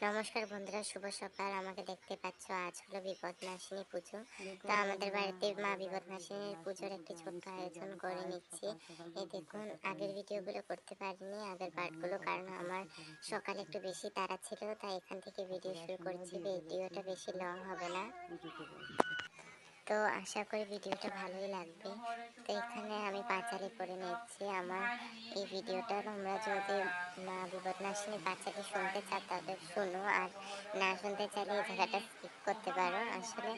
নমস্কার বন্ধুরা, শুভ সকাল। আমাকে দেখতে পাচ্ছ, আজ হলো বিপদনাশিনী পুজো। তো আমাদের বাড়িতে মা বিপদনাশিনীর পুজোর একটি ছোট্ট আয়োজন করে নিচ্ছি। এই দেখুন, আগের ভিডিওগুলো করতে পারিনি, আগের পার্টগুলো, কারণ আমার সকালে একটু বেশি তাড়া ছিল, তাই এখান থেকে ভিডিও শুরু করছি। ভিডিওটা বেশি লং হবে না, তো আশা করি ভিডিওটা ভালোই লাগবে। তো এখানে আমি পাঁচালি করে নিচ্ছি। আমার এই ভিডিওটা তোমরা যদি মা বিপদনাশিনী পাঁচালি শুনতে চাও তবে শোনো, আর না শুনতে চাইলে এই জায়গাটা স্কিপ করতে পারো। আসলে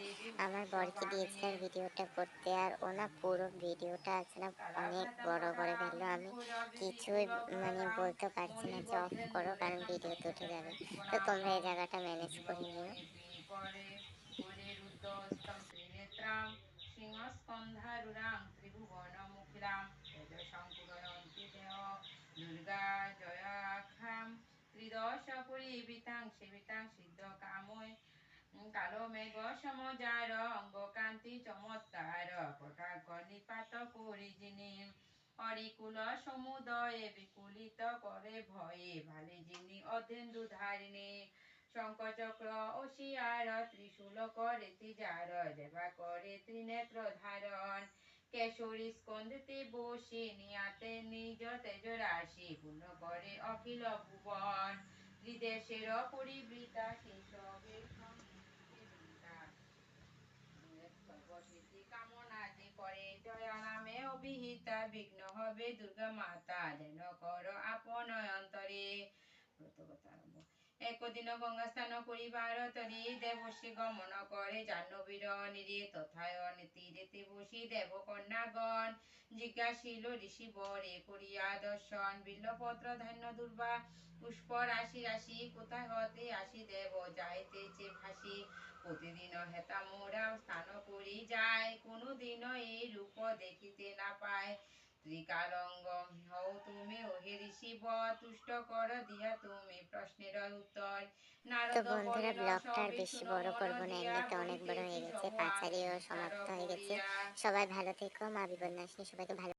আমার বরকে দিয়েছিলাম ভিডিওটা করতে, আর ওনা পুরো ভিডিওটা আছে না অনেক বড় করে ফেললো। আমি কিছুই বলতে পারছি না যে অফ করো, কারণ ভিডিওতে উঠে যাবে। তো তোমরা এই জায়গাটা ম্যানেজ করে নিও। ত্রিনেত্রাম সিংহস্কন্ধারুরাং ত্রিভুবনমুখিলাম তেজসংকুরয়ন্তি দেহ দুর্গা জয়াখ্যাম ত্রিদশ পরিবিতাং সেবিতাং সিদ্ধ কাময় কালো মেঘ সমজার অঙ্গ কান্তি চমৎকার পটাক নিপাত করিজিনী অরিকুল সমুদয়ে বিকুলিত করে ভয়ে ভালে যিনি অধেন্দু ধারিণী শঙ্খচক্র অসিয়ার ত্রিশূল করে তিজার দেবা করে ত্রিনেত্র ধারণ কেশরী স্কন্দিতে বসে নিয়াতে নিজ তেজ রাশি পূর্ণ করে অখিল ভুবন ত্রিদেশের পরিবৃতা কেশবের সর্বসিদ্ধি কামনা যে করে জয়া নামে অভিহিতা বিঘ্ন হবে দুর্গা মাতা যেন কর আপন অন্তরে ব্রতকথা আরম্ভ। একদিন গঙ্গা স্নান করিবার তরি দেবশ্রী গমন করে জাহ্নবীর নিরে তথায় তীরেতে বসি দেব কন্যাগণ জিজ্ঞাসিল ঋষি বরে করিয়া দর্শন বিল্লপত্র ধান্য দুর্বা পুষ্প রাশি রাশি কোথায় হতে আসি দেব যাইতেছে ভাসি প্রতিদিন হেতা মোরা স্নান করি যায় কোনোদিন এই রূপ দেখিতে না পায় ত্রিকালঙ্গ হও তুমি ওহে ঋষিব তুষ্ট কর দিয়া তুমি প্রশ্নের উত্তর তো নারদ বন্ধুরা, বলিল ব্লগটা আর সবে বেশি শুনো বড় মন করবো না, দিয়া এমনিতে অনেক বড় হয়ে বলিতেছি গেছে, সব পাঁচালিও আকুতি বিচার সমাপ্ত হয়ে গেছে। করিয়া। সবাই ভালো থেকো, মা বিপদনাশিনী সবাইকে ভালো